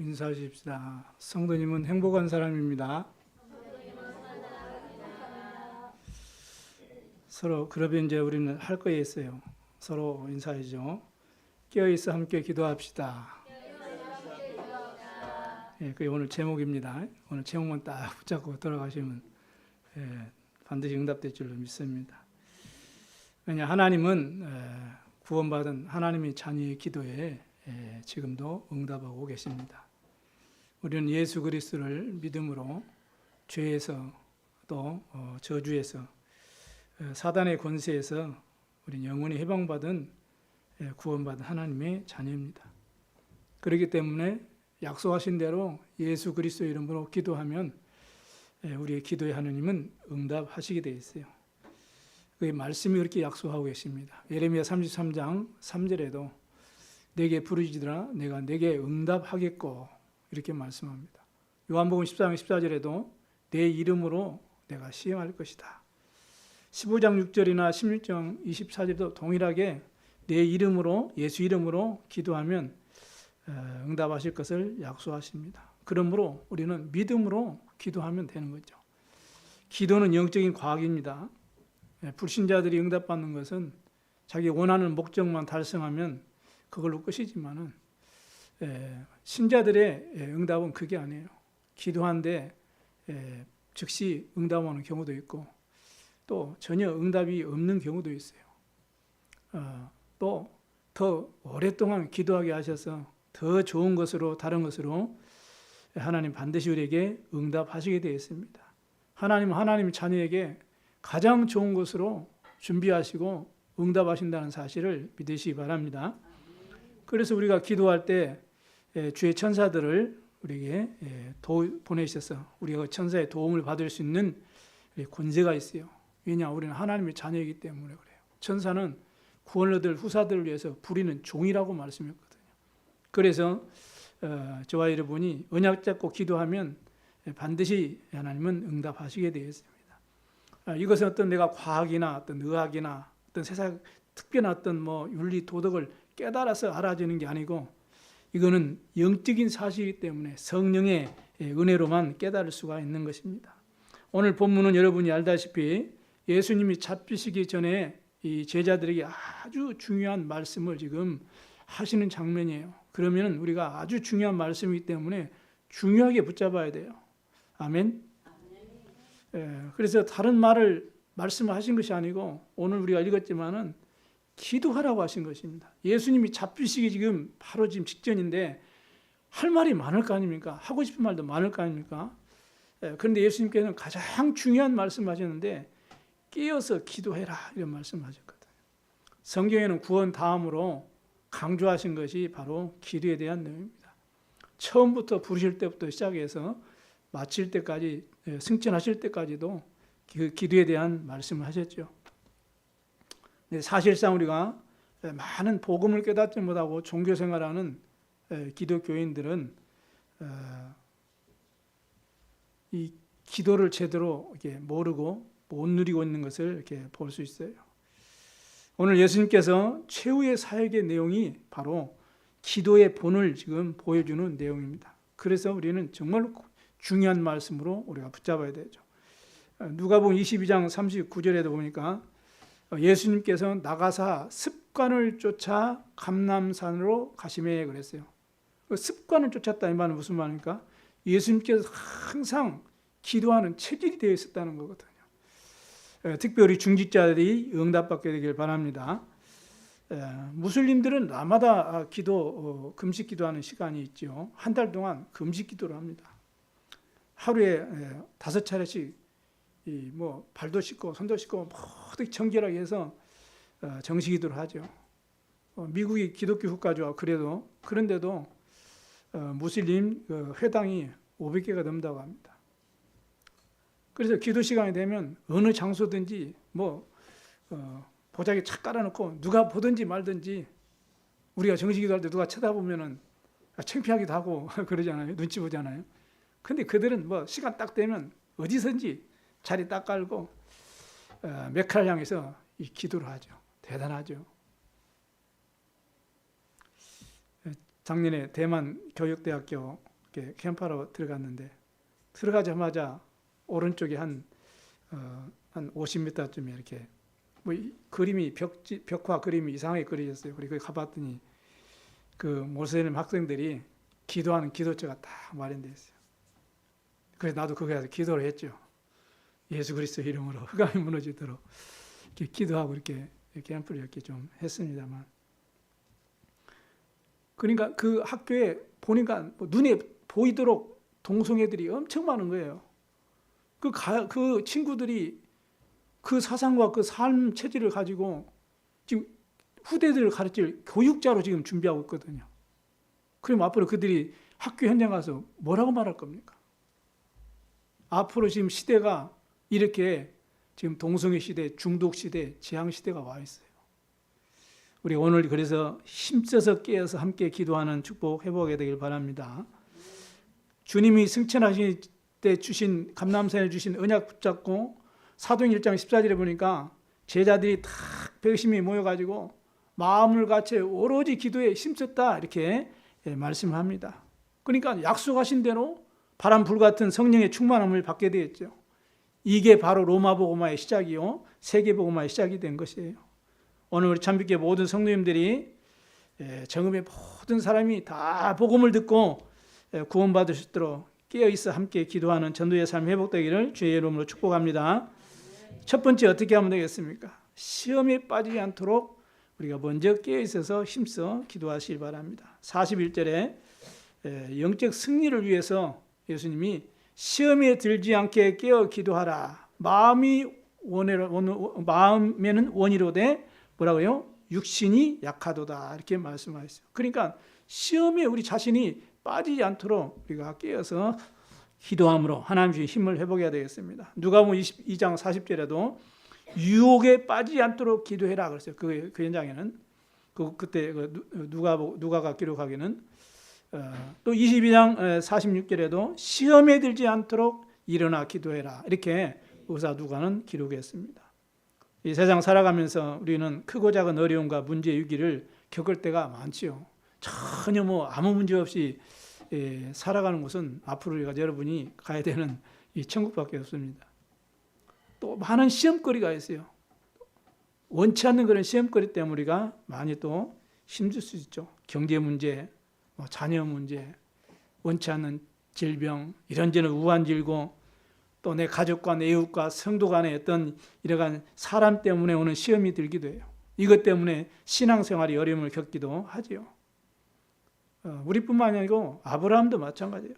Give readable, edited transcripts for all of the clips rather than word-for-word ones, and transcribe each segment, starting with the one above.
인사하십시다. 성도님은 행복한 사람입니다. 서로 그러면 이제 우리는 할 거에 있어요. 서로 인사하죠. 깨어있어 함께 기도합시다. 예, 그게 오늘 제목입니다. 오늘 제목만 딱 붙잡고 돌아가시면 반드시 응답될 줄로 믿습니다. 왜냐 하나님은 구원받은 하나님의 자녀의 기도에 지금도 응답하고 계십니다. 우리는 예수 그리스도를 믿음으로 죄에서 또 저주에서 사단의 권세에서 우리는 영원히 해방받은 구원받은 하나님의 자녀입니다. 그렇기 때문에 약속하신 대로 예수 그리스도 이름으로 기도하면 우리의 기도에 하나님은 응답하시게 되어 있어요. 그 말씀이 그렇게 약속하고 계십니다. 예레미야 33장 3절에도 내게 부르짖으라 내가 내게 응답하겠고 이렇게 말씀합니다. 요한복음 14장 14절에도 내 이름으로 내가 시행할 것이다. 15장 6절이나 16장 24절도 동일하게 내 이름으로 예수 이름으로 기도하면 응답하실 것을 약속하십니다. 그러므로 우리는 믿음으로 기도하면 되는 거죠. 기도는 영적인 과학입니다. 불신자들이 응답받는 것은 자기 원하는 목적만 달성하면 그걸로 끝이지만은 신자들의 응답은 그게 아니에요. 기도하는데 즉시 응답하는 경우도 있고 또 전혀 응답이 없는 경우도 있어요. 또 더 오랫동안 기도하게 하셔서 더 좋은 것으로 다른 것으로 하나님 반드시 우리에게 응답하시게 되어 있습니다. 하나님은 하나님의 자녀에게 가장 좋은 것으로 준비하시고 응답하신다는 사실을 믿으시기 바랍니다. 그래서 우리가 기도할 때 주의 천사들을 우리에게 보내셔서 우리가 그 천사의 도움을 받을 수 있는 권세가 있어요. 왜냐? 우리는 하나님의 자녀이기 때문에 그래요. 천사는 구원을 얻을 후사들을 위해서 부리는 종이라고 말씀했거든요. 그래서 저와 여러분이 언약 잡고 기도하면 반드시 하나님은 응답하시게 되어 있습니다. 이것은 어떤 내가 과학이나 어떤 의학이나 어떤 세상 특별한 어떤 윤리 도덕을 깨달아서 알아지는 게 아니고 이거는 영적인 사실이기 때문에 성령의 은혜로만 깨달을 수가 있는 것입니다. 오늘 본문은 여러분이 알다시피 예수님이 잡히시기 전에 이 제자들에게 아주 중요한 말씀을 지금 하시는 장면이에요. 그러면 우리가 아주 중요한 말씀이기 때문에 중요하게 붙잡아야 돼요. 아멘. 그래서 다른 말씀을 하신 것이 아니고 오늘 우리가 읽었지만은 기도하라고 하신 것입니다. 예수님이 잡히시기 지금 바로 지금 직전인데 할 말이 많을 거 아닙니까? 하고 싶은 말도 많을 거 아닙니까? 그런데 예수님께서는 가장 중요한 말씀을 하셨는데 깨어서 기도해라 이런 말씀을 하셨거든요. 성경에는 구원 다음으로 강조하신 것이 바로 기도에 대한 내용입니다. 처음부터 부르실 때부터 시작해서 마칠 때까지 승천하실 때까지도 그 기도에 대한 말씀을 하셨죠. 사실상 우리가 많은 복음을 깨닫지 못하고 종교생활하는 기독교인들은 이 기도를 제대로 이렇게 모르고 못 누리고 있는 것을 이렇게 볼 수 있어요. 오늘 예수님께서 최후의 사역의 내용이 바로 기도의 본을 지금 보여주는 내용입니다. 그래서 우리는 정말 중요한 말씀으로 우리가 붙잡아야 되죠. 누가복음 22장 39절에도 보니까 예수님께서 나가사 습관을 쫓아 감람산으로 가시매 그랬어요. 습관을 쫓았다 이 말은 무슨 말입니까? 예수님께서 항상 기도하는 체질이 되어 있었다는 거거든요. 특별히 중직자들이 응답받게 되길 바랍니다. 무슬림들은 라마다 금식 기도하는 시간이 있죠. 한 달 동안 금식 기도를 합니다. 하루에 5차례씩 발도 씻고 손도 씻고 모두 정결하게 해서 정식 기도를 하죠. 미국이 기독교 국가죠. 그런데도 무슬림 회당이 500개가 넘다고 합니다. 그래서 기도 시간이 되면 어느 장소든지 보자기 착 깔아놓고 누가 보든지 말든지 우리가 정식 기도할 때 누가 쳐다보면은 창피하기도 하고 그러잖아요. 눈치 보잖아요. 근데 그들은 시간 딱 되면 어디선지 자리 딱 깔고 메카를 향해서 이 기도를 하죠. 대단하죠. 작년에 대만 교육대학교 이렇게 캠프하러 들어갔는데 들어가자마자 오른쪽에 한 50m쯤에 이렇게 뭐 그림이 벽화 그림이 이상하게 그려졌어요. 그리고 가봤더니 그 모세님 학생들이 기도하는 기도처가 딱 마련되어 있어요. 그래서 나도 거기 가서 기도를 했죠. 예수 그리스도 이름으로 흑암이 무너지도록 이렇게 기도하고 이렇게 캠프를 이렇게 좀 했습니다만, 그러니까 그 학교에 보니까 뭐 눈에 보이도록 동성애들이 엄청 많은 거예요. 그 친구들이 그 사상과 그 삶 체질을 가지고 지금 후대들을 가르칠 교육자로 지금 준비하고 있거든요. 그럼 앞으로 그들이 학교 현장 가서 뭐라고 말할 겁니까? 앞으로 지금 시대가 이렇게 지금 동성애 시대, 중독 시대, 재앙 시대가 와 있어요. 우리 오늘 그래서 힘써서 깨어서 함께 기도하는 축복 회복하게 되길 바랍니다. 주님이 승천하실 때 주신 감람산에 주신 언약 붙잡고 사도행 1장 14절에 보니까 제자들이 다 110명이 모여가지고 마음을 같이 오로지 기도에 힘썼다 이렇게 말씀합니다. 그러니까 약속하신 대로 바람 불같은 성령의 충만함을 받게 되었죠. 이게 바로 로마복음화의 시작이요 세계복음화의 시작이 된 것이에요. 오늘 우리 참빛교회 모든 성도님들이 정읍의 모든 사람이 다 복음을 듣고 구원받을 수 있도록 깨어있어 함께 기도하는 전도의 삶 회복되기를 주의 이름으로 축복합니다. 첫 번째 어떻게 하면 되겠습니까? 시험에 빠지지 않도록 우리가 먼저 깨어있어서 힘써 기도하시기 바랍니다. 41절에 영적 승리를 위해서 예수님이 시험에 들지 않게 깨어 기도하라. 마음에는 원이로되 뭐라고요? 육신이 약하도다 이렇게 말씀하셨어요. 그러니까 시험에 우리 자신이 빠지지 않도록 우리가 깨어서 기도함으로 하나님 주신 힘을 회복해야 되겠습니다. 누가복음 22장 40절에도 유혹에 빠지지 않도록 기도해라 그랬어요. 그 현장에는 그때 누가가 기록하기는 또 22장 46절에도 시험에 들지 않도록 일어나 기도해라 이렇게 의사 누가는 기록했습니다. 이 세상 살아가면서 우리는 크고 작은 어려움과 문제 위기를 겪을 때가 많지요. 전혀 아무 문제 없이 살아가는 곳은 앞으로 여러분이 가야 되는 이 천국밖에 없습니다. 또 많은 시험거리가 있어요. 원치 않는 그런 시험거리 때문에 우리가 많이 또 힘들 수 있죠. 경제 문제, 자녀 문제, 원치 않는 질병, 이런저런 우환질고 또 내 가족과 내 이웃과 성도 간의 어떤 이러한 사람 때문에 오는 시험이 들기도 해요. 이것 때문에 신앙생활이 어려움을 겪기도 하지요. 우리뿐만 아니고 아브라함도 마찬가지예요.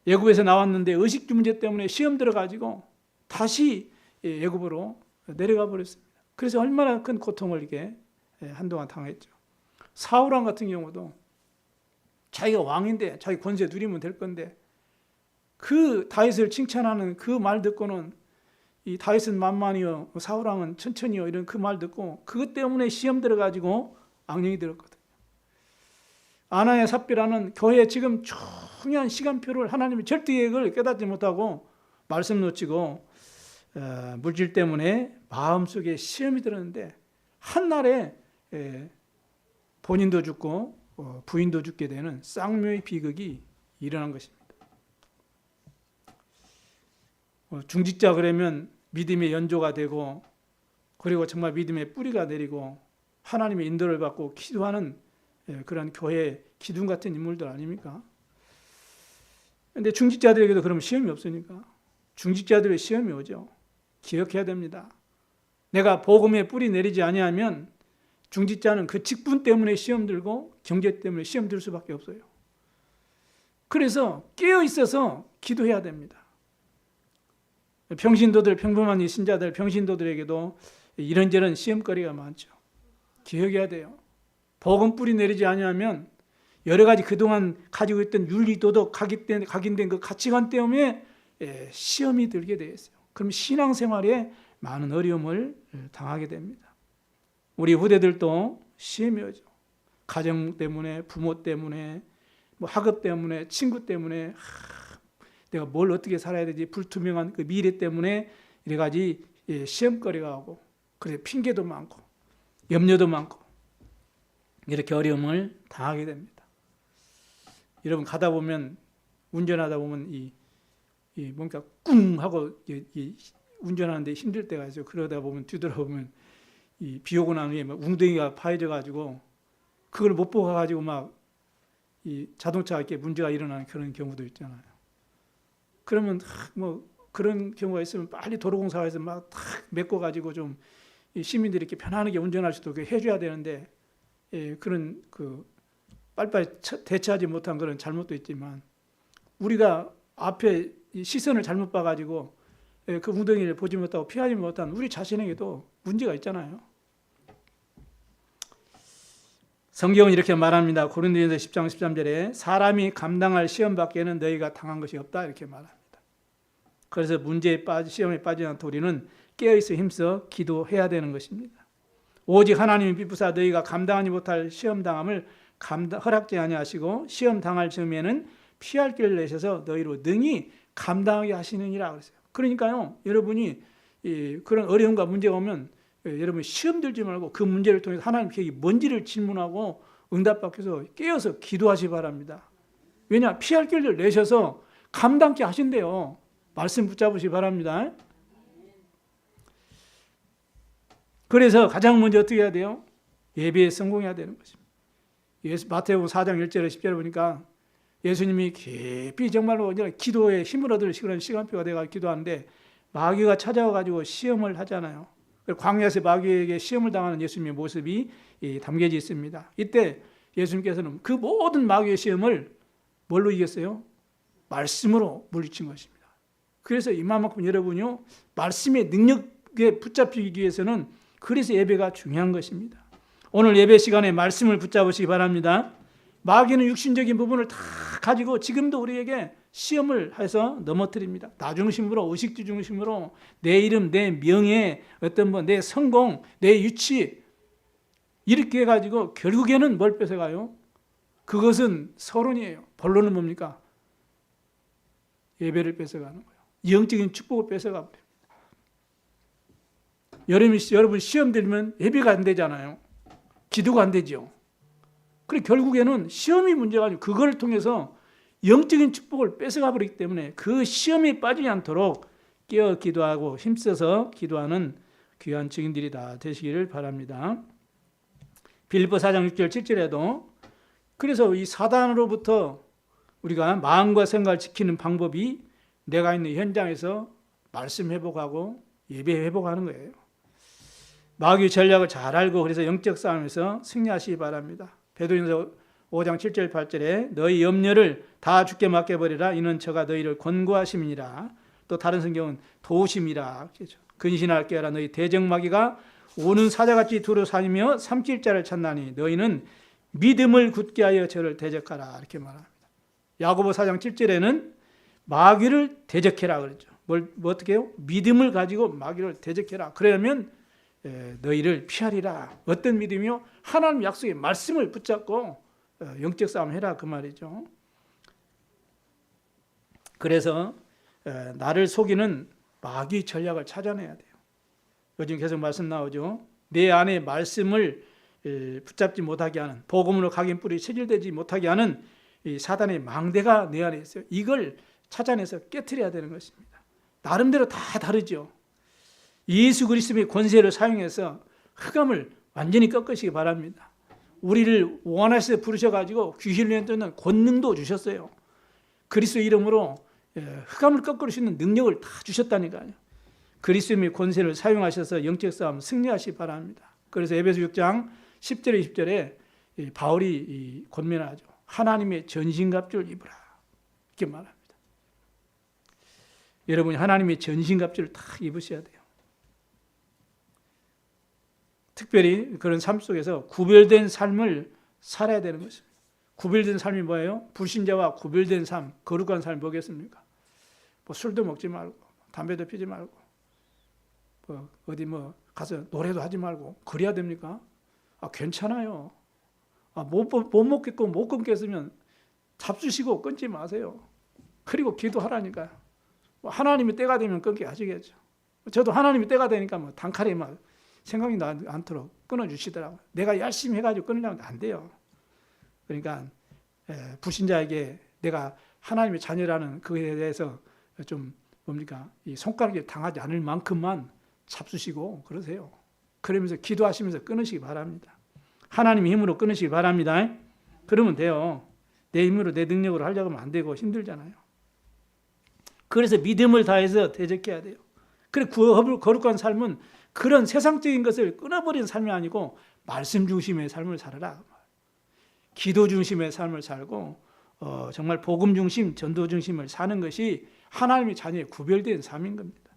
애굽에서 나왔는데 의식주 문제 때문에 시험 들어가지고 다시 애굽으로 내려가 버렸습니다. 그래서 얼마나 큰 고통을 이게 한동안 당했죠. 사울왕 같은 경우도 자기가 왕인데 자기 권세 누리면 될 건데 그 다윗을 칭찬하는 그 말 듣고는 이 다윗은 만만히요 사울왕은 천천히요 이런 그 말 듣고 그것 때문에 시험 들어가지고 악령이 들었거든요. 아나야 삽비라는 교회에 지금 중요한 시간표를 하나님의 절대 계획을 깨닫지 못하고 말씀 놓치고 물질 때문에 마음속에 시험이 들었는데 한날에 본인도 죽고 부인도 죽게 되는 쌍묘의 비극이 일어난 것입니다. 중직자 그러면 믿음의 연조가 되고 그리고 정말 믿음의 뿌리가 내리고 하나님의 인도를 받고 기도하는 그런 교회 기둥 같은 인물들 아닙니까? 그런데 중직자들에게도 그러면 시험이 없으니까 중직자들의 시험이 오죠. 기억해야 됩니다. 내가 복음의 뿌리 내리지 아니하면 중직자는 그 직분 때문에 시험 들고 경제 때문에 시험 들 수밖에 없어요. 그래서 깨어 있어서 기도해야 됩니다. 평신도들, 평범한 신자들, 평신도들에게도 이런저런 시험거리가 많죠. 기억해야 돼요. 복음 뿌리 내리지 아니하면 여러 가지 그동안 가지고 있던 윤리도덕 각인된 그 가치관 때문에 시험이 들게 되어 있어요. 그럼 신앙생활에 많은 어려움을 당하게 됩니다. 우리 후대들도 시험이 오죠. 가정 때문에, 부모 때문에, 학업 때문에, 친구 때문에 내가 뭘 어떻게 살아야 되지? 불투명한 그 미래 때문에 여러 가지 시험거리가 오고 그래 핑계도 많고 염려도 많고 이렇게 어려움을 당하게 됩니다. 여러분 가다 보면 운전하다 보면 이 뭔가 꿍 하고 운전하는데 힘들 때가 있어요. 그러다 보면 뒤돌아보면 비 오고 난 후에 막 웅덩이가 파여져 가지고 그걸 못 보고 가지고 막 이 자동차가 이렇게 문제가 일어나는 그런 경우도 있잖아요. 그러면 뭐 그런 경우가 있으면 빨리 도로공사에서 막 탁 메꿔 가지고 좀 시민들이 이렇게 편안하게 운전할 수 있도록 해줘야 되는데 그런 그 빨리빨리 대처하지 못한 그런 잘못도 있지만 우리가 앞에 시선을 잘못 봐가지고 그 웅덩이를 보지 못하고 피하지 못한 우리 자신에게도 문제가 있잖아요. 성경은 이렇게 말합니다. 고린도전서 10장 13절에 사람이 감당할 시험 밖에는 너희가 당한 것이 없다 이렇게 말합니다. 그래서 시험에 빠지지 않도록 우리는 깨어있어 힘써 기도해야 되는 것입니다. 오직 하나님이 비부사 너희가 감당하지 못할 시험당함을 허락지 아니하시고 시험당할 즈음에는 피할 길을 내셔서 너희로 능히 감당하게 하시느니라 그랬어요. 그러니까요, 여러분이 그런 어려움과 문제가 오면 여러분 시험 들지 말고 그 문제를 통해서 하나님께 뭔지를 질문하고 응답받기 위해서 깨어서 기도하시 바랍니다. 왜냐? 피할 길을 내셔서 감당케 하신대요. 말씀 붙잡으시 바랍니다. 그래서 가장 먼저 어떻게 해야 돼요? 예배에 성공해야 되는 것입니다. 마태복음 4장 1절에 10절에 보니까 예수님이 깊이 정말로 기도에 힘을 얻을 시간표가 돼가 기도하는데 마귀가 찾아와가지고 시험을 하잖아요. 광야에서 마귀에게 시험을 당하는 예수님의 모습이 담겨져 있습니다. 이때 예수님께서는 그 모든 마귀의 시험을 뭘로 이겼어요? 말씀으로 물리친 것입니다. 그래서 이만큼 여러분요 말씀의 능력에 붙잡히기 위해서는 그래서 예배가 중요한 것입니다. 오늘 예배 시간에 말씀을 붙잡으시기 바랍니다. 마귀는 육신적인 부분을 다 가지고 지금도 우리에게 시험을 해서 넘어뜨립니다. 나 중심으로, 의식주 중심으로 내 이름, 내 명예, 내 성공, 내 위치 이렇게 해가지고 결국에는 뭘 뺏어가요? 그것은 서론이에요. 본론은 뭡니까? 예배를 뺏어가는 거예요. 영적인 축복을 뺏어가 버립니다. 여러분 시험 들면 예배가 안 되잖아요. 기도가 안 되죠. 그래 결국에는 시험이 문제가 아니고 그걸 통해서 영적인 축복을 뺏어가 버리기 때문에 그 시험에 빠지지 않도록 깨어 기도하고 힘써서 기도하는 귀한 증인들이 다 되시기를 바랍니다. 빌립보 4장 6절 7절에도 그래서 이 사단으로부터 우리가 마음과 생각을 지키는 방법이 내가 있는 현장에서 말씀 회복하고 예배 회복하는 거예요. 마귀의 전략을 잘 알고 그래서 영적 싸움에서 승리하시기 바랍니다. 베드로전서 5장 7절 8절에 너희 염려를 다 주께 맡겨버리라 이는 저가 너희를 권고하심이니라. 또 다른 성경은 도우심이라. 근신할 깨어라 너희 대적마귀가 오는 사자같이 두루다니며 삼킬 자를 찾나니 너희는 믿음을 굳게 하여 저를 대적하라 이렇게 말합니다. 야고보 4장 7절에는 마귀를 대적해라 그랬죠. 뭐 어떻게 해요? 믿음을 가지고 마귀를 대적해라. 그러면 너희를 피하리라. 어떤 믿음이요? 하나님 약속의 말씀을 붙잡고 영적 싸움 해라 그 말이죠. 그래서 나를 속이는 마귀 전략을 찾아내야 돼요. 요즘 계속 말씀 나오죠. 내 안에 말씀을 붙잡지 못하게 하는 복음으로 각인 뿔이 체질되지 못하게 하는 이 사단의 망대가 내 안에 있어요. 이걸 찾아내서 깨트려야 되는 것입니다. 나름대로 다 다르죠. 예수 그리스도의 권세를 사용해서 흑암을 완전히 꺾으시기 바랍니다. 우리를 원하셔서 부르셔가지고 귀신을 내쫓는 권능도 주셨어요. 그리스도 이름으로 흑암을 꺾을 수 있는 능력을 다 주셨다니까요. 그리스도의 권세를 사용하셔서 영적 싸움 승리하시기 바랍니다. 그래서 에베소 6장 10절에 20절에 바울이 권면하죠. 하나님의 전신갑주를 입으라 이렇게 말합니다. 여러분이 하나님의 전신갑주를 다 입으셔야 돼요. 특별히 그런 삶 속에서 구별된 삶을 살아야 되는 것입니다. 구별된 삶이 뭐예요? 불신자와 구별된 삶, 거룩한 삶이 뭐겠습니까? 뭐 술도 먹지 말고, 담배도 피지 말고, 어디 가서 노래도 하지 말고, 그래야 됩니까? 괜찮아요. 못 먹겠고 못 끊겠으면 잡수시고 끊지 마세요. 그리고 기도하라니까요. 하나님이 때가 되면 끊게 하시겠죠. 저도 하나님이 때가 되니까 단칼에 생각이 않도록 끊어주시더라고요. 내가 열심히 해가지고 끊으려면 안 돼요. 그러니까 불신자에게 내가 하나님의 자녀라는 그에 대해서 좀 이 손가락에 당하지 않을 만큼만 잡수시고 그러세요. 그러면서 기도하시면서 끊으시기 바랍니다. 하나님의 힘으로 끊으시기 바랍니다. 그러면 돼요. 내 힘으로 내 능력으로 하려고 하면 안 되고 힘들잖아요. 그래서 믿음을 다해서 대적해야 돼요. 그래 거룩한 삶은 그런 세상적인 것을 끊어버리는 삶이 아니고 말씀 중심의 삶을 살아라. 기도 중심의 삶을 살고 정말 복음 중심, 전도 중심을 사는 것이 하나님의 자녀의 구별된 삶인 겁니다.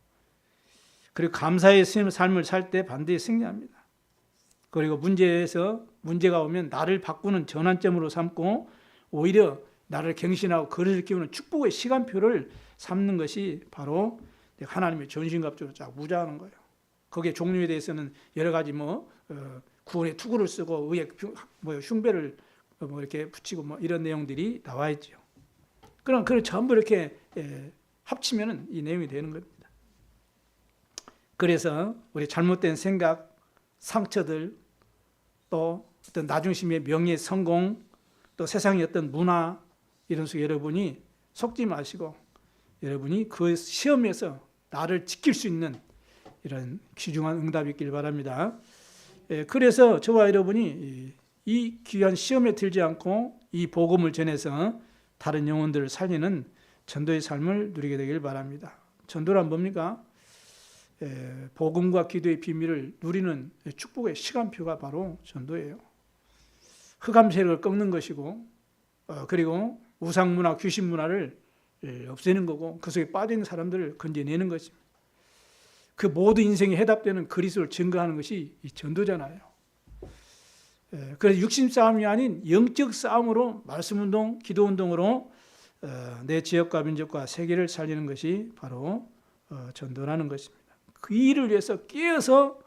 그리고 감사의 삶을 살 때 반드시 승리합니다. 그리고 문제가 오면 나를 바꾸는 전환점으로 삼고 오히려 나를 갱신하고 거리를 끼우는 축복의 시간표를 삼는 것이 바로 하나님의 전신갑주로 쫙 무장하는 거예요. 거기에 종류에 대해서는 여러 가지 구원의 투구를 쓰고 의의 흉배를 이렇게 붙이고 이런 내용들이 나와 있죠. 그럼 그걸 전부 이렇게 합치면 이 내용이 되는 겁니다. 그래서 우리 잘못된 생각, 상처들, 또 어떤 나중심의 명예, 성공, 또 세상의 어떤 문화 이런 속에 여러분이 속지 마시고 여러분이 그 시험에서 나를 지킬 수 있는 이런 귀중한 응답이 있길 바랍니다. 그래서 저와 여러분이 이 귀한 시험에 들지 않고 이 복음을 전해서 다른 영혼들을 살리는 전도의 삶을 누리게 되길 바랍니다. 전도란 뭡니까? 복음과 기도의 비밀을 누리는 축복의 시간표가 바로 전도예요. 흑암 세력을 꺾는 것이고 그리고 우상문화, 귀신문화를 없애는 거고 그 속에 빠진 사람들을 건져내는 것입니다. 그 모든 인생에 해답되는 그리스도를 증거하는 것이 이 전도잖아요. 그래서 육신 싸움이 아닌 영적 싸움으로 말씀운동, 기도운동으로 내 지역과 민족과 세계를 살리는 것이 바로 전도라는 것입니다. 그 일을 위해서 깨어서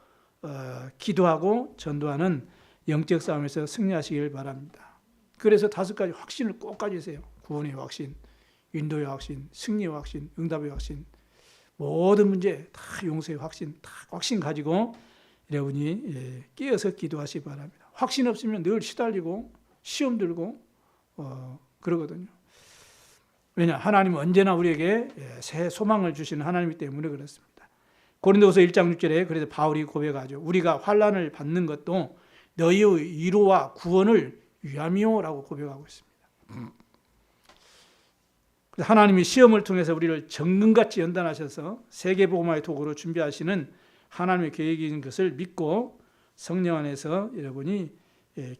기도하고 전도하는 영적 싸움에서 승리하시길 바랍니다. 그래서 5가지 확신을 꼭 가지세요. 구원의 확신, 인도의 확신, 승리의 확신, 응답의 확신, 모든 문제 다 용서의 확신, 다 확신 가지고 여러분이 깨어서 기도하시기 바랍니다. 확신 없으면 늘 시달리고 시험 들고 그러거든요. 왜냐? 하나님은 언제나 우리에게 새 소망을 주시는 하나님이기 때문에 그렇습니다. 고린도후서 1장 6절에 그래서 바울이 고백하죠. 우리가 환난을 받는 것도 너희의 위로와 구원을 위함이요라고 고백하고 있습니다. 하나님이 시험을 통해서 우리를 정금같이 연단하셔서 세계복음화의 도구로 준비하시는 하나님의 계획인 것을 믿고 성령 안에서 여러분이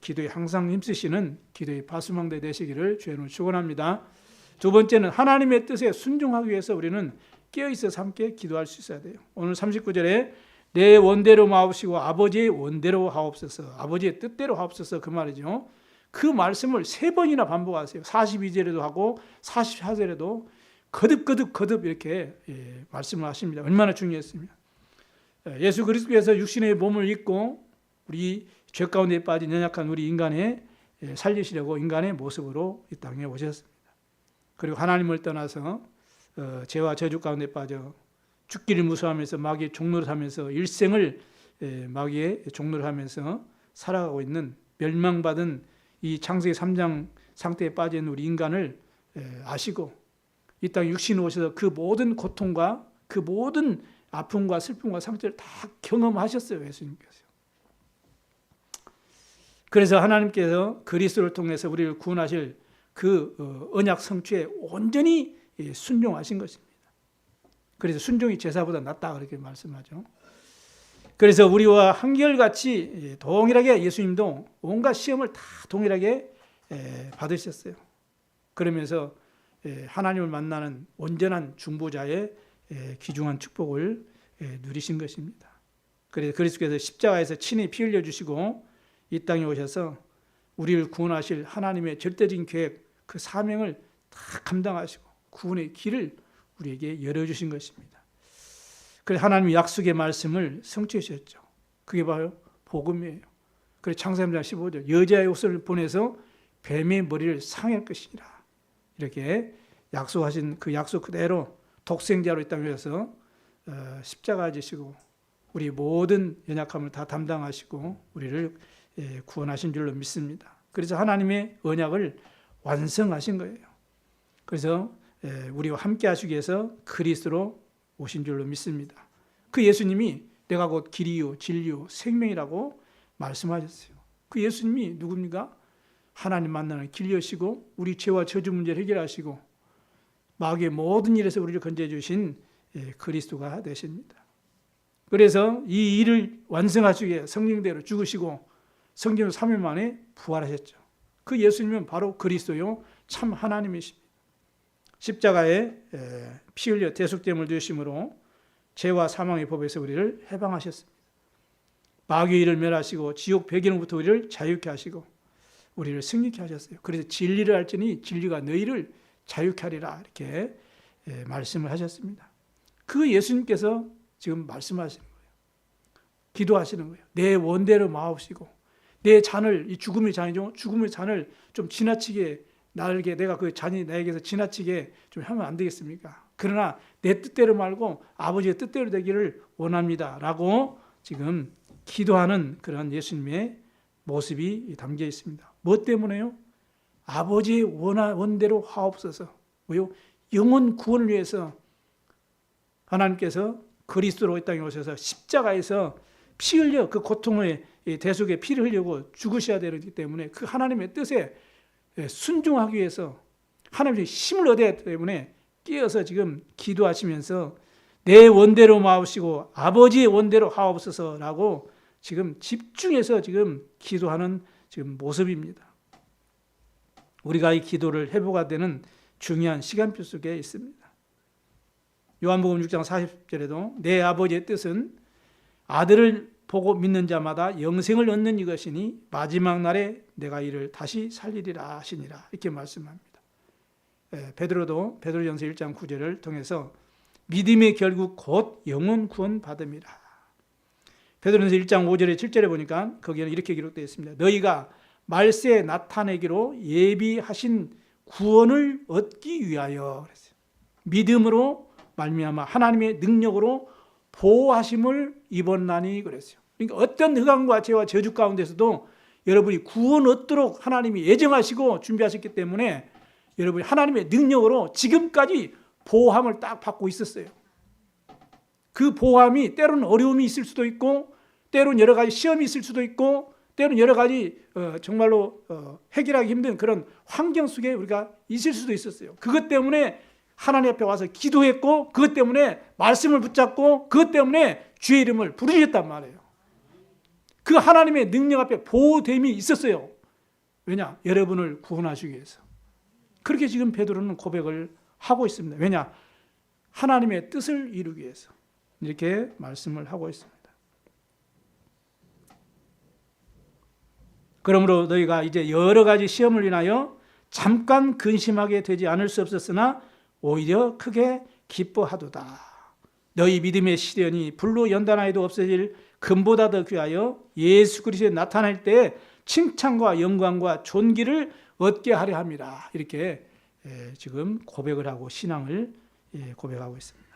기도에 항상 힘쓰시는 기도의 파수망대 되시기를 주의 이름으로 축원합니다. 두 번째는 하나님의 뜻에 순종하기 위해서 우리는 깨어있어서 함께 기도할 수 있어야 돼요. 오늘 39절에 내 원대로 마옵시고 아버지의 원대로 하옵소서, 아버지의 뜻대로 하옵소서 그 말이죠. 그 말씀을 3번이나 반복하세요. 42절에도 하고 44절에도 거듭 이렇게 말씀을 하십니다. 얼마나 중요했습니다. 예수 그리스도께서 육신의 몸을 입고 우리 죄 가운데 빠진 연약한 우리 인간의 살리시려고 인간의 모습으로 이 땅에 오셨습니다. 그리고 하나님을 떠나서 죄와 저주 가운데 빠져 죽기를 무서워하면서 마귀의 종노릇 하면서 일생을 마귀의 종노릇 하면서 살아가고 있는 멸망받은 이 창세기 3장 상태에 빠진 우리 인간을 아시고 이 땅에 육신으로 오셔서 그 모든 고통과 그 모든 아픔과 슬픔과 상처를 다 경험하셨어요. 예수님께서. 그래서 하나님께서 그리스도를 통해서 우리를 구원하실 그 언약 성취에 온전히 순종하신 것입니다. 그래서 순종이 제사보다 낫다 그렇게 말씀하죠. 그래서 우리와 한결같이 동일하게 예수님도 온갖 시험을 다 동일하게 받으셨어요. 그러면서 하나님을 만나는 온전한 중보자의 귀중한 축복을 누리신 것입니다. 그래서 그리스도께서 십자가에서 친히 피 흘려주시고 이 땅에 오셔서 우리를 구원하실 하나님의 절대적인 계획, 그 사명을 다 감당하시고 구원의 길을 우리에게 열어주신 것입니다. 그래서 하나님의 약속의 말씀을 성취해 주셨죠. 그게 바로 복음이에요. 그래서 창세기 3장 15절 여자의 옷을 보내서 뱀의 머리를 상할 것이라 이렇게 약속하신 그 약속 그대로 독생자로 이 땅에 오셔서 십자가 지시고 우리 모든 연약함을 다 담당하시고 우리를 구원하신 줄로 믿습니다. 그래서 하나님의 언약을 완성하신 거예요. 그래서 우리와 함께 하시기 위해서 그리스도로 오신 줄로 믿습니다. 그 예수님이 내가 곧 길이요 진리요 생명이라고 말씀하셨어요. 그 예수님이 누굽니까? 하나님 만나는 길이시고 우리 죄와 저주 문제를 해결하시고 마귀의 모든 일에서 우리를 건져해 주신 그리스도가 되십니다. 그래서 이 일을 완성하시기 위해 성령대로 죽으시고 성경으로 3일 만에 부활하셨죠. 그 예수님은 바로 그리스도요 참 하나님이십니다. 십자가에 피 흘려 대속됨을 주심으로 죄와 사망의 법에서 우리를 해방하셨습니다. 마귀의 일을 멸하시고 지옥 배경으로부터 우리를 자유케 하시고 우리를 승리케 하셨어요. 그래서 진리를 알지니 진리가 너희를 자유케 하리라 이렇게 말씀을 하셨습니다. 그 예수님께서 지금 말씀하시는 거예요. 기도하시는 거예요. 내 원대로 마옵시고 내 잔을, 이 죽음의 잔이죠. 죽음의 잔을 좀 지나치게 나에게, 내가 그 잔이 나에게서 지나치게 좀 하면 안 되겠습니까? 그러나 내 뜻대로 말고 아버지의 뜻대로 되기를 원합니다 라고 지금 기도하는 그런 예수님의 모습이 담겨 있습니다. 뭐 때문에요? 아버지의 원대로 하옵소서. 왜요? 영혼 구원을 위해서 하나님께서 그리스도로 이 땅에 오셔서 십자가에서 피 흘려 그 고통의 대속에 피를 흘리고 죽으셔야 되기 때문에 그 하나님의 뜻에 순종하기 위해서 하나님의 힘을 얻어야 하기 때문에 깨어서 지금 기도하시면서 내 원대로 마옵시고 아버지의 원대로 하옵소서라고 지금 집중해서 지금 기도하는 지금 모습입니다. 우리가 이 기도를 회복해야 되는 중요한 시간표 속에 있습니다. 요한복음 6장 40절에도 내 아버지의 뜻은 아들을 보고 믿는 자마다 영생을 얻는 이것이니 마지막 날에 내가 이를 다시 살리리라 하시니라 이렇게 말씀합니다. 베드로전서 1장 9절을 통해서 믿음의 결국 곧 영혼 구원 받음이라. 베드로전서 1장 5절에 7절에 보니까 거기에는 이렇게 기록되어 있습니다. 너희가 말세에 나타내기로 예비하신 구원을 얻기 위하여 그랬어요. 믿음으로 말미암아 하나님의 능력으로 보호하심을 입었나니 그랬어요. 그러니까 어떤 흑암과 죄와 저주 가운데서도 여러분이 구원 얻도록 하나님이 예정하시고 준비하셨기 때문에 여러분이 하나님의 능력으로 지금까지 보호함을 딱 받고 있었어요. 그 보호함이 때로는 어려움이 있을 수도 있고 때로는 여러 가지 시험이 있을 수도 있고 때로는 여러 가지 정말로 해결하기 힘든 그런 환경 속에 우리가 있을 수도 있었어요. 그것 때문에 하나님 앞에 와서 기도했고 그것 때문에 말씀을 붙잡고 그것 때문에 주의 이름을 부르셨단 말이에요. 그 하나님의 능력 앞에 보호됨이 있었어요. 왜냐? 여러분을 구원하시기 위해서. 그렇게 지금 베드로는 고백을 하고 있습니다. 왜냐? 하나님의 뜻을 이루기 위해서 이렇게 말씀을 하고 있습니다. 그러므로 너희가 이제 여러 가지 시험을 인하여 잠깐 근심하게 되지 않을 수 없었으나 오히려 크게 기뻐하도다. 너희 믿음의 시련이 불로 연단하여도 없어질 금보다 더 귀하여 예수 그리스도에 나타날 때 칭찬과 영광과 존귀를 얻게 하려 함이라. 이렇게 지금 고백을 하고 신앙을 고백하고 있습니다.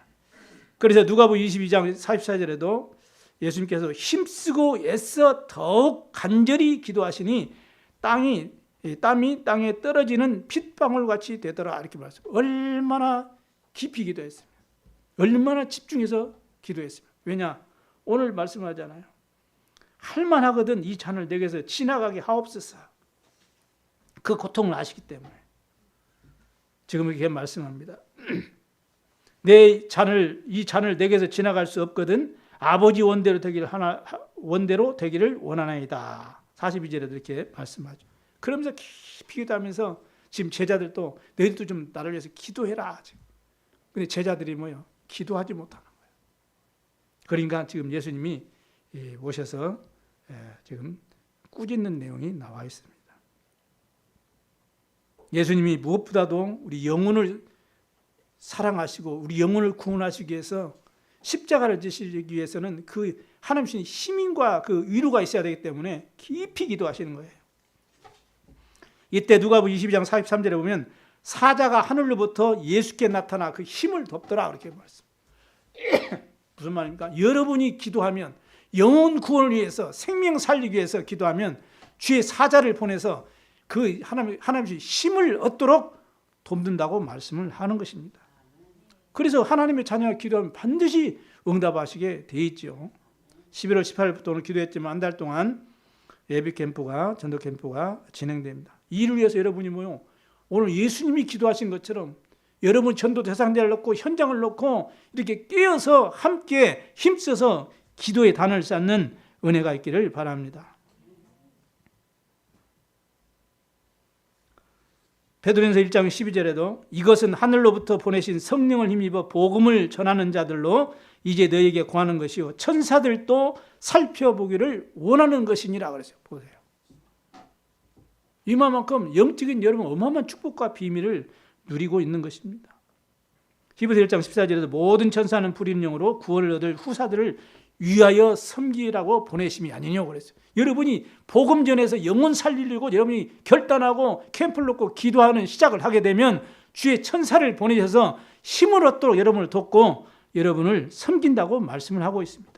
그래서 누가복음 22장 44절에도 예수님께서 힘쓰고 애써 더욱 간절히 기도하시니 땀이 땅에 떨어지는 핏방울 같이 되더라 이렇게 말했습니다. 얼마나 깊이 기도했습니다. 얼마나 집중해서 기도했습니다. 왜냐? 오늘 말씀하잖아요. 할만하거든 이 잔을 내게서 지나가게 하옵소서. 그 고통을 아시기 때문에 지금 이렇게 말씀합니다. 이 잔을 내게서 지나갈 수 없거든 아버지 원대로 되기를 원하나이다. 42절에도 이렇게 말씀하죠. 그러면서 깊이 기도하면서 지금 제자들도 너희들도 좀 나를 위해서 기도해라. 근데 제자들이 뭐요? 기도하지 못하는 거예요. 그러니까 지금 예수님이 오셔서 지금 꾸짖는 내용이 나와 있습니다. 예수님이 무엇보다도 우리 영혼을 사랑하시고 우리 영혼을 구원하시기 위해서 십자가를 지시기 위해서는 그 하나님 주신 힘과 그 위로가 있어야 되기 때문에 깊이 기도하시는 거예요. 이때 누가복음 22장 43절에 보면 사자가 하늘로부터 예수께 나타나 그 힘을 덮더라 그렇게 말씀. 무슨 말입니까? 여러분이 기도하면 영혼 구원을 위해서 생명 살리기 위해서 기도하면 주의 사자를 보내서 그 하나님의 힘을 얻도록 돕는다고 말씀을 하는 것입니다. 그래서 하나님의 자녀가 기도하면 반드시 응답하시게 돼 있죠. 11월 18일부터 오늘 기도했지만 한 달 동안 예비 캠프가, 전도 캠프가 진행됩니다. 이를 위해서 여러분이 오늘 예수님이 기도하신 것처럼 여러분 전도 대상자를 놓고 현장을 놓고 이렇게 깨어서 함께 힘써서 기도의 단을 쌓는 은혜가 있기를 바랍니다. 베드로전서 1장 12절에도 이것은 하늘로부터 보내신 성령을 힘입어 복음을 전하는 자들로 이제 너에게 구하는 것이요 천사들도 살펴보기를 원하는 것이니라 그랬어요. 보세요. 이만큼 영적인 여러분 어마어마한 축복과 비밀을 누리고 있는 것입니다. 히브리서 1장 14절에도 모든 천사는 불의는 영으로 구원을 얻을 후사들을 위하여 섬기라고 보내심이 아니냐고 그랬어요. 여러분이 복음 전에서 영혼 살리려고 여러분이 결단하고 캠프를 놓고 기도하는 시작을 하게 되면 주의 천사를 보내셔서 힘을 얻도록 여러분을 돕고 여러분을 섬긴다고 말씀을 하고 있습니다.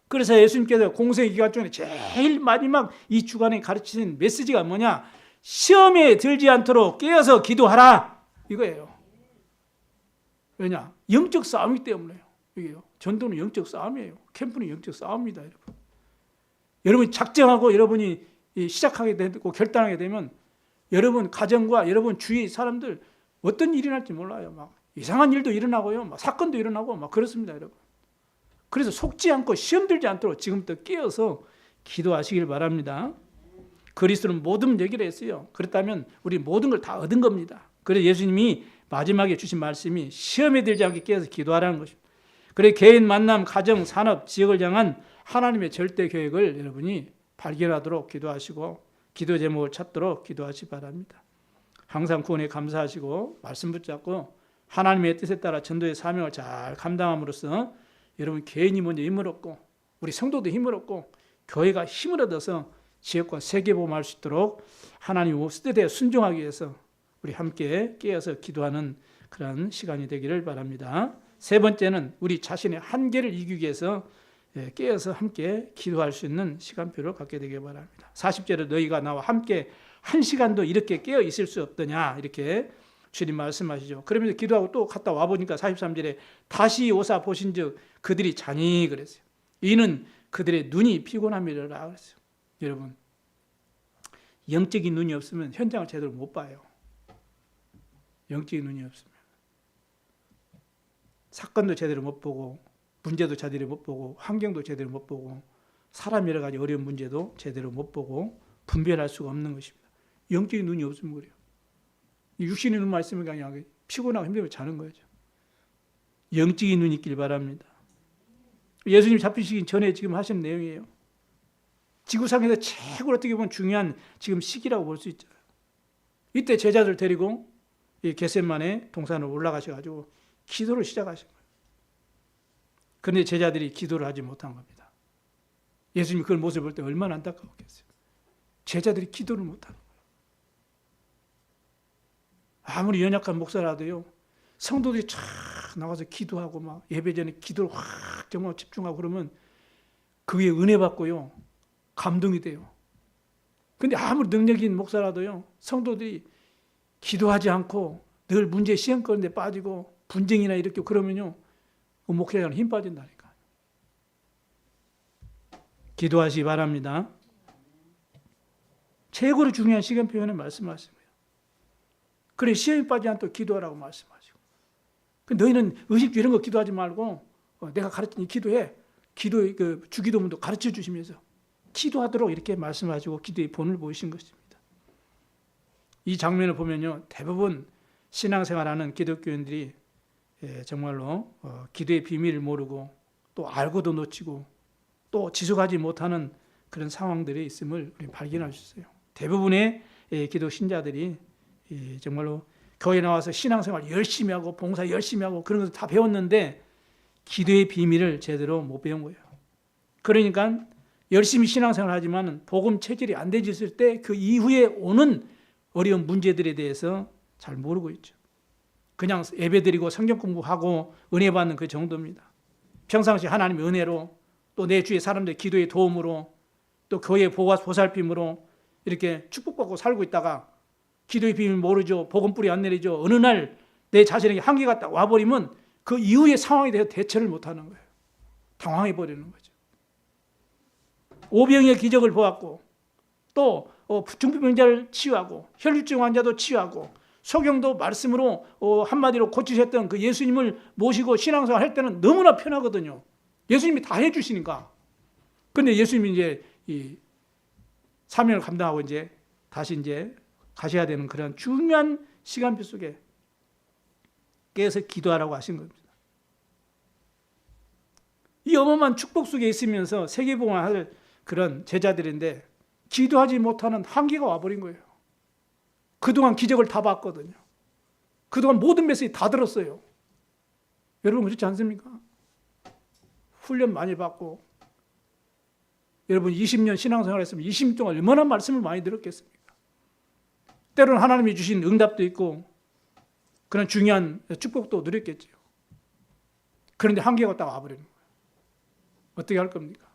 그래서 예수님께서 공생의 기간 중에 제일 마지막 이 주간에 가르치신 메시지가 뭐냐? 시험에 들지 않도록 깨어서 기도하라 이거예요. 왜냐? 영적 싸움이기 때문에요. 이게요. 전도는 영적 싸움이에요. 캠프는 영적 싸움입니다, 여러분. 여러분이 작정하고 여러분이 시작하게 되고 결단하게 되면 여러분 가정과 여러분 주위 사람들 어떤 일이 날지 몰라요. 막 이상한 일도 일어나고요. 막 사건도 일어나고 막 그렇습니다, 여러분. 그래서 속지 않고 시험 들지 않도록 지금부터 깨어서 기도하시길 바랍니다. 그리스도는 모든 얘기를 했어요. 그렇다면 우리 모든 걸 다 얻은 겁니다. 그래서 예수님이 마지막에 주신 말씀이 시험에 들지 않게 깨어서 기도하라는 것입니다. 그래 개인 만남, 가정, 산업, 지역을 향한 하나님의 절대 계획을 여러분이 발견하도록 기도하시고 기도 제목을 찾도록 기도하시 바랍니다. 항상 구원에 감사하시고 말씀 붙잡고 하나님의 뜻에 따라 전도의 사명을 잘 감당함으로써 여러분 개인이 먼저 힘을 얻고 우리 성도도 힘을 얻고 교회가 힘을 얻어서 지역과 세계 복음할 수 있도록 하나님 뜻에 순종하기 위해서 우리 함께 깨어서 기도하는 그런 시간이 되기를 바랍니다. 세 번째는 우리 자신의 한계를 이기기 위해서 깨어서 함께 기도할 수 있는 시간표를 갖게 되길 바랍니다. 40절에 너희가 나와 함께 한 시간도 이렇게 깨어 있을 수 없더냐 이렇게 주님 말씀하시죠. 그러면서 기도하고 또 갔다 와보니까 43절에 다시 오사 보신즉 그들이 자니 그랬어요. 이는 그들의 눈이 피곤함이라 그랬어요. 여러분 영적인 눈이 없으면 현장을 제대로 못 봐요. 영적인 눈이 없으면 사건도 제대로 못 보고 문제도 제대로 못 보고 환경도 제대로 못 보고 사람 여러 가지 어려운 문제도 제대로 못 보고 분별할 수가 없는 것입니다. 영적인 눈이 없으면 그래요. 육신의 눈만 있으면 그냥 피곤하고 힘들면 자는 거죠. 영적인 눈이 있길 바랍니다. 예수님 잡히시기 전에 지금 하신 내용이에요. 지구상에서 최고로 어떻게 보면 중요한 지금 시기라고 볼 수 있잖아요. 이때 제자들 데리고 이 겟세마네 동산으로 올라가셔가지고 기도를 시작하신 거예요. 그런데 제자들이 기도를 하지 못한 겁니다. 예수님이 그런 모습을 볼 때 얼마나 안타까웠겠어요. 제자들이 기도를 못하는 거예요. 아무리 연약한 목사라도요. 성도들이 쫙 나가서 기도하고 막 예배 전에 기도를 확 정말 집중하고 그러면 그게 은혜 받고요. 감동이 돼요. 근데 아무리 능력인 목사라도요. 성도들이 기도하지 않고 늘 문제 시험거리에 빠지고 분쟁이나 이렇게 그러면요. 그 목회자는 힘 빠진다니까. 기도하시기 바랍니다. 최고로 중요한 시간표현을 말씀하십니다. 그래 시험에 빠지지 않도록 기도하라고 말씀하시고. 너희는 의식주 이런 거 기도하지 말고 내가 가르친 이 기도해. 기도의 그 주기도문도 가르쳐 주시면서 기도하도록 이렇게 말씀하시고 기도의 본을 보이신 것입니다. 이 장면을 보면요. 대부분 신앙생활하는 기독교인들이 정말로 기도의 비밀을 모르고 또 알고도 놓치고 또 지속하지 못하는 그런 상황들이 있음을 우리 발견할 수 있어요. 대부분의 기도 신자들이 정말로 교회 나와서 신앙생활 열심히 하고 봉사 열심히 하고 그런 것을 다 배웠는데 기도의 비밀을 제대로 못 배운 거예요. 그러니까 열심히 신앙생활 하지만 복음 체질이 안 되졌을 때 그 이후에 오는 어려운 문제들에 대해서 잘 모르고 있죠. 그냥 예배드리고 성경 공부하고 은혜 받는 그 정도입니다. 평상시 하나님의 은혜로 또 내 주위의 사람들의 기도의 도움으로 또 교회의 보살핌으로 이렇게 축복받고 살고 있다가 기도의 비밀 모르죠. 복음뿌리 안 내리죠. 어느 날 내 자신에게 한계가 딱 와버리면 그 이후의 상황에 대해서 대처를 못하는 거예요. 당황해버리는 거죠. 오병이의 기적을 보았고 또 중풍병자를 치유하고 혈류증 환자도 치유하고 소경도 말씀으로 한마디로 고치셨던 그 예수님을 모시고 신앙생활 할 때는 너무나 편하거든요. 예수님이 다 해주시니까. 그런데 예수님이 이제 이 사명을 감당하고 이제 다시 이제 가셔야 되는 그런 중요한 시간표 속에 깨서 기도하라고 하신 겁니다. 이 어마어마한 축복 속에 있으면서 세계복음을 할 그런 제자들인데 기도하지 못하는 한계가 와버린 거예요. 그동안 기적을 다 봤거든요. 그동안 모든 메시지 다 들었어요. 여러분 그렇지 않습니까? 훈련 많이 받고 여러분 20년 신앙생활 했으면 20년 동안 얼마나 말씀을 많이 들었겠습니까? 때로는 하나님이 주신 응답도 있고 그런 중요한 축복도 누렸겠죠. 그런데 한계가 딱 와버리는 거예요. 어떻게 할 겁니까?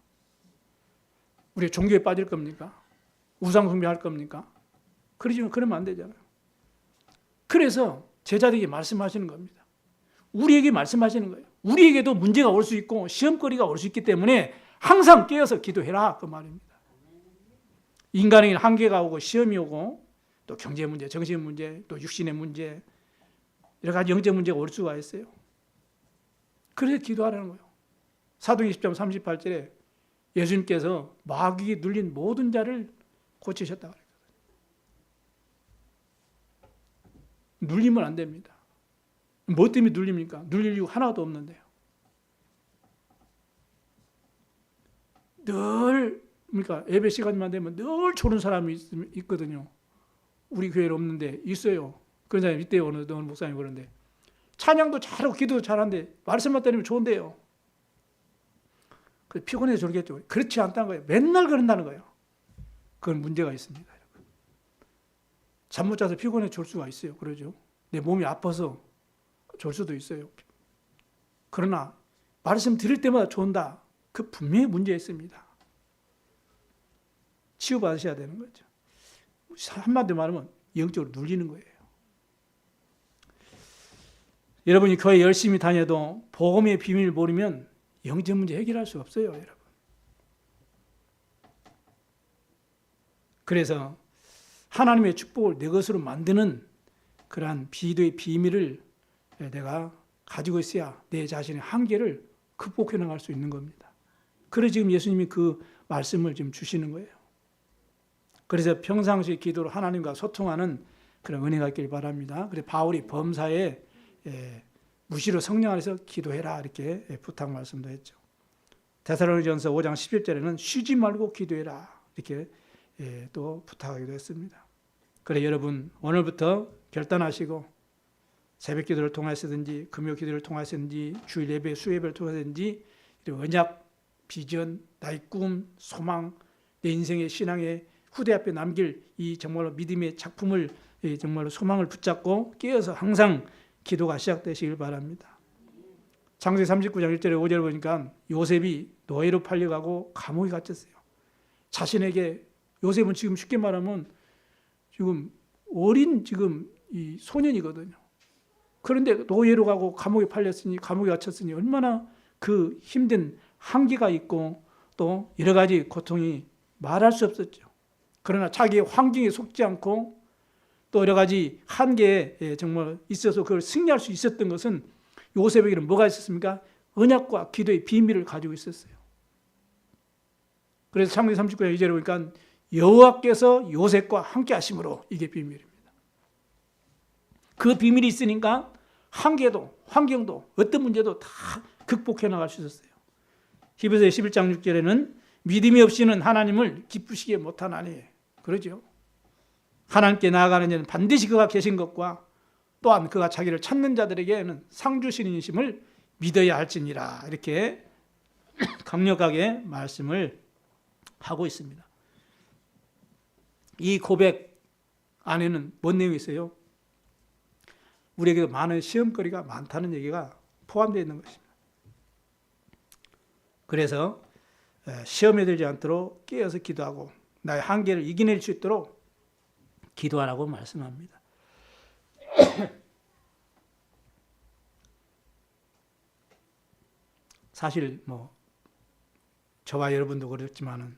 우리 종교에 빠질 겁니까? 우상숭배할 겁니까? 그러면 안 되잖아요. 그래서 제자들에게 말씀하시는 겁니다. 우리에게 말씀하시는 거예요. 우리에게도 문제가 올 수 있고 시험거리가 올 수 있기 때문에 항상 깨어서 기도해라 그 말입니다. 인간에게 한계가 오고 시험이 오고 또 경제 문제, 정신 문제, 또 육신의 문제 여러 가지 영적 문제가 올 수가 있어요. 그래서 기도하라는 거예요. 사도행 10장 38절에 예수님께서 마귀에 눌린 모든 자를 고치셨다고 그랬거든요. 눌리면 안 됩니다. 뭐 때문에 눌립니까? 눌릴 이유 하나도 없는데요. 늘 그러니까 예배 시간만 되면 늘 조는 사람이 있거든요. 우리 교회는 없는데 있어요. 그런 사람이 있대요. 어느 목사님 그런데 찬양도 잘하고 기도도 잘하는데 말씀만 때리면 좋은데요. 피곤해서 졸겠죠. 그렇지 않다는 거예요. 맨날 그런다는 거예요. 그건 문제가 있습니다. 잠 못 자서 피곤해 졸 수가 있어요. 그러죠. 내 몸이 아파서 졸 수도 있어요. 그러나 말씀 들을 때마다 좋은다. 그 분명히 문제 있습니다. 치유받으셔야 되는 거죠. 한마디로 말하면 영적으로 눌리는 거예요. 여러분이 교회 열심히 다녀도 복음의 비밀을 모르면 영적 문제 해결할 수 없어요, 여러분. 그래서 하나님의 축복을 내 것으로 만드는 그러한 기도의 비밀을 내가 가지고 있어야 내 자신의 한계를 극복해 나갈 수 있는 겁니다. 그래서 지금 예수님이 그 말씀을 지금 주시는 거예요. 그래서 평상시 기도로 하나님과 소통하는 그런 은혜가 있길 바랍니다. 그래서 바울이 범사에 무시로 성령 안에서 기도해라 이렇게 부탁 말씀도 했죠. 데살로니가전서 5장 11절에는 쉬지 말고 기도해라 이렇게 또 부탁하기도 했습니다. 그래 여러분 오늘부터 결단하시고 새벽 기도를 통해서든지 금요 기도를 통해서든지 주일 예배 수예배를 통해서든지 언약, 비전, 나의 꿈, 소망, 내 인생의 신앙의 후대 앞에 남길 이 정말로 믿음의 작품을 정말로 소망을 붙잡고 깨어서 항상 기도가 시작되시길 바랍니다. 창세기 39장 1절에 5절 보니까 요셉이 노예로 팔려가고 감옥에 갇혔어요. 자신에게 요셉은 지금 쉽게 말하면 지금 어린 지금 이 소년이거든요. 그런데 노예로 가고 감옥에 팔렸으니 감옥에 갇혔으니 얼마나 그 힘든 한계가 있고 또 여러 가지 고통이 말할 수 없었죠. 그러나 자기의 환경에 속지 않고 또 여러 가지 한계에 정말 있어서 그걸 승리할 수 있었던 것은 요셉에게는 뭐가 있었습니까? 언약과 기도의 비밀을 가지고 있었어요. 그래서 창세기 39장 2절에 보니까 여호와께서 요셉과 함께 하심으로 이게 비밀입니다. 그 비밀이 있으니까 한계도 환경도 어떤 문제도 다 극복해 나갈 수 있었어요. 히브리서 11장 6절에는 믿음이 없이는 하나님을 기쁘시게 못하나니 그러죠. 하나님께 나아가는 자는 반드시 그가 계신 것과 또한 그가 자기를 찾는 자들에게는 상 주시는 이심을 믿어야 할지니라 이렇게 강력하게 말씀을 하고 있습니다. 이 고백 안에는 뭔 내용이 있어요? 우리에게도 많은 시험거리가 많다는 얘기가 포함되어 있는 것입니다. 그래서 시험에 들지 않도록 깨어서 기도하고 나의 한계를 이겨낼 수 있도록 기도하라고 말씀합니다. 사실 저와 여러분도 그렇지만은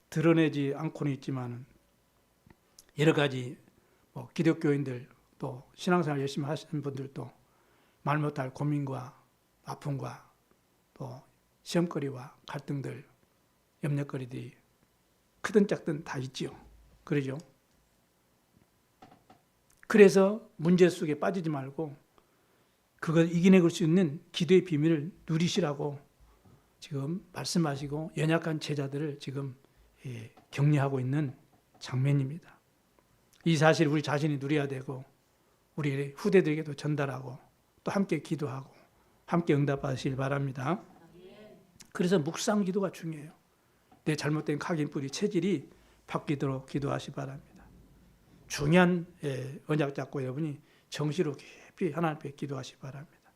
드러내지 않고는 있지만은 여러 가지 기독교인들 또 신앙생활 열심히 하시는 분들도 말 못할 고민과 아픔과 또 시험거리와 갈등들, 염려거리들이 크든 작든 다 있지요. 그러죠? 그래서 문제 속에 빠지지 말고 그걸 이겨낼 수 있는 기도의 비밀을 누리시라고 지금 말씀하시고 연약한 제자들을 지금 격려하고 있는 장면입니다. 이 사실을 우리 자신이 누려야 되고 우리 후대들에게도 전달하고 또 함께 기도하고 함께 응답하시길 바랍니다. 그래서 묵상 기도가 중요해요. 내 잘못된 각인뿌리 체질이 바뀌도록 기도하시기 바랍니다. 중요한 언약 잡고 여러분이 정시로 깊이 하나님 앞에 기도하시기 바랍니다.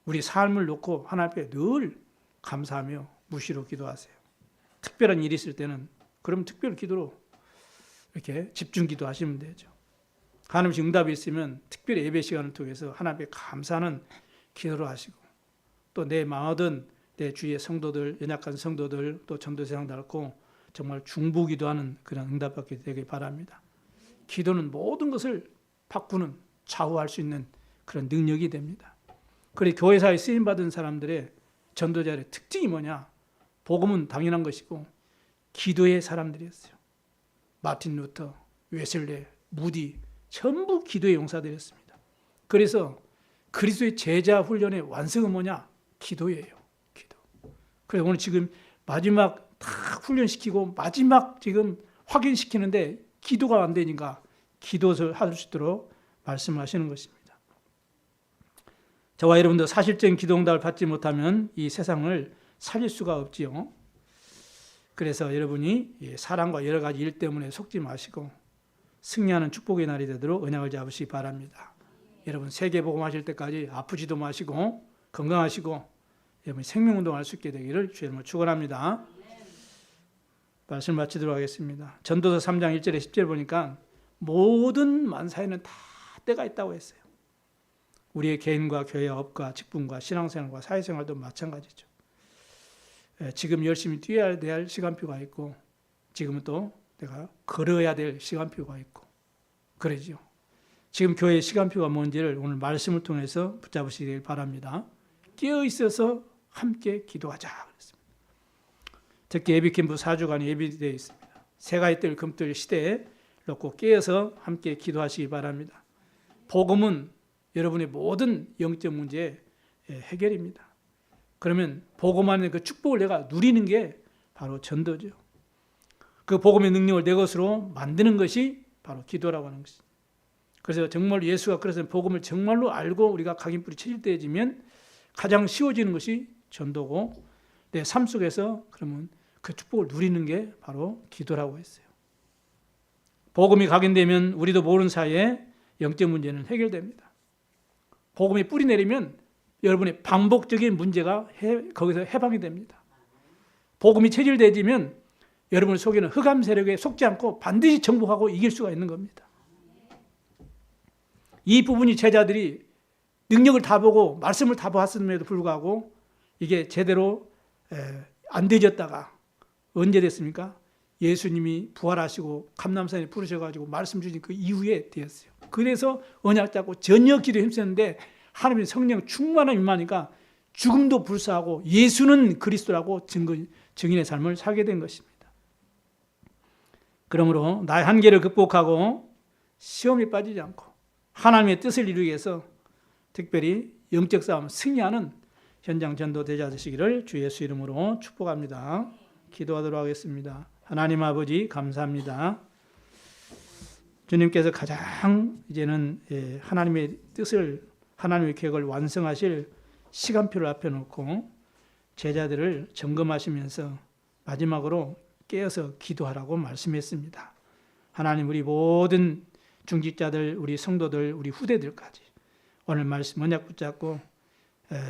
우리 삶을 놓고 하나님 앞에 늘 감사하며 무시로 기도하세요. 특별한 일이 있을 때는 그럼 특별 기도로 이렇게 집중 기도하시면 되죠. 하나님의 응답이 있으면 특별히 예배 시간을 통해서 하나님 앞에 감사하는 기도를 하시고 또 내 마음든 내 주위의 성도들, 연약한 성도들 또 전도세상 닳고 정말 중보기도하는 그런 응답받게 되길 바랍니다. 기도는 모든 것을 바꾸는 좌우할 수 있는 그런 능력이 됩니다. 그리고 교회사에 쓰임받은 사람들의 전도자의 특징이 뭐냐? 복음은 당연한 것이고 기도의 사람들이었어요. 마틴 루터, 웨슬레, 무디 전부 기도의 용사들이었습니다. 그래서 그리스도의 제자 훈련의 완성은 뭐냐? 기도예요. 기도. 그래서 오늘 지금 마지막 다 훈련시키고 마지막 지금 확인시키는데 기도가 안 되니까 기도를 할 수 있도록 말씀하시는 것입니다. 저와 여러분도 사실적인 기도 응답을 받지 못하면 이 세상을 살릴 수가 없지요. 그래서 여러분이 사랑과 여러 가지 일 때문에 속지 마시고 승리하는 축복의 날이 되도록 언약을 잡으시기 바랍니다. 여러분 세계복음 하실 때까지 아프지도 마시고 건강하시고 여러분 생명운동할 수 있게 되기를 주님으로 축원합니다. 말씀 마치도록 하겠습니다. 전도서 3장 1절에 10절 보니까 모든 만사에는 다 때가 있다고 했어요. 우리의 개인과 교회, 업과 직분과 신앙생활과 사회생활도 마찬가지죠. 지금 열심히 뛰어야 될 시간표가 있고 지금은 또 내가 걸어야 될 시간표가 있고 그러죠. 지금 교회의 시간표가 뭔지를 오늘 말씀을 통해서 붙잡으시길 바랍니다. 깨어 있어서 함께 기도하자 그랬습니다. 특히 예비캠프 4주간이 예비되어 있습니다. 새가의 뜰 금뜰 시대에 놓고 깨어서 함께 기도하시기 바랍니다. 복음은 여러분의 모든 영적 문제의 해결입니다. 그러면 복음 안에 그 축복을 내가 누리는 게 바로 전도죠. 그 복음의 능력을 내 것으로 만드는 것이 바로 기도라고 하는 것입니다. 그래서 정말 예수가 그래서 복음을 정말로 알고 우리가 각인뿌리 체질되어지면 가장 쉬워지는 것이 전도고 내 삶 속에서 그러면 그 축복을 누리는 게 바로 기도라고 했어요. 복음이 각인되면 우리도 모르는 사이에 영적 문제는 해결됩니다. 복음이 뿌리 내리면 여러분의 반복적인 문제가 거기서 해방이 됩니다. 복음이 체질되어지면 여러분 속에는 흑암 세력에 속지 않고 반드시 정복하고 이길 수가 있는 겁니다. 이 부분이 제자들이 능력을 다 보고 말씀을 다 봤음에도 불구하고 이게 제대로 안 되졌다가 언제 됐습니까? 예수님이 부활하시고 감람산에 부르셔가지고 말씀 주신 그 이후에 되었어요. 그래서 언약 잡고 전혀 기도에 힘쓰는데 하나님의 성령 충만한 임하니까 죽음도 불사하고 예수는 그리스도라고 증인의 삶을 살게 된 것입니다. 그러므로 나의 한계를 극복하고 시험에 빠지지 않고 하나님의 뜻을 이루기 위해서 특별히 영적 싸움 승리하는 현장 전도 대자 되시기를 주 예수 이름으로 축복합니다. 기도하도록 하겠습니다. 하나님 아버지 감사합니다. 주님께서 가장 이제는 하나님의 뜻을 하나님의 계획을 완성하실 시간표를 앞에 놓고 제자들을 점검하시면서 마지막으로 깨어서 기도하라고 말씀했습니다. 하나님 우리 모든 중직자들, 우리 성도들, 우리 후대들까지 오늘 말씀 언약 붙잡고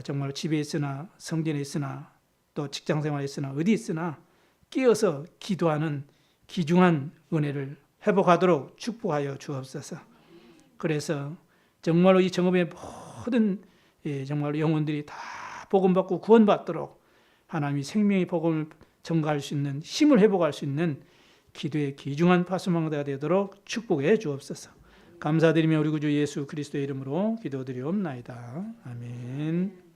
정말 집에 있으나 성전에 있으나 또 직장생활에 있으나 어디 있으나 끼어서 기도하는 귀중한 은혜를 회복하도록 축복하여 주옵소서. 그래서 정말로 이 정읍의 모든 정말로 영혼들이 다 복음받고 구원받도록 하나님이 생명의 복음을 전가할 수 있는 힘을 회복할 수 있는 기도의 귀중한 파수망대가 되도록 축복해 주옵소서. 감사드리며 우리 구주 예수 그리스도의 이름으로 기도드리옵나이다. 아멘.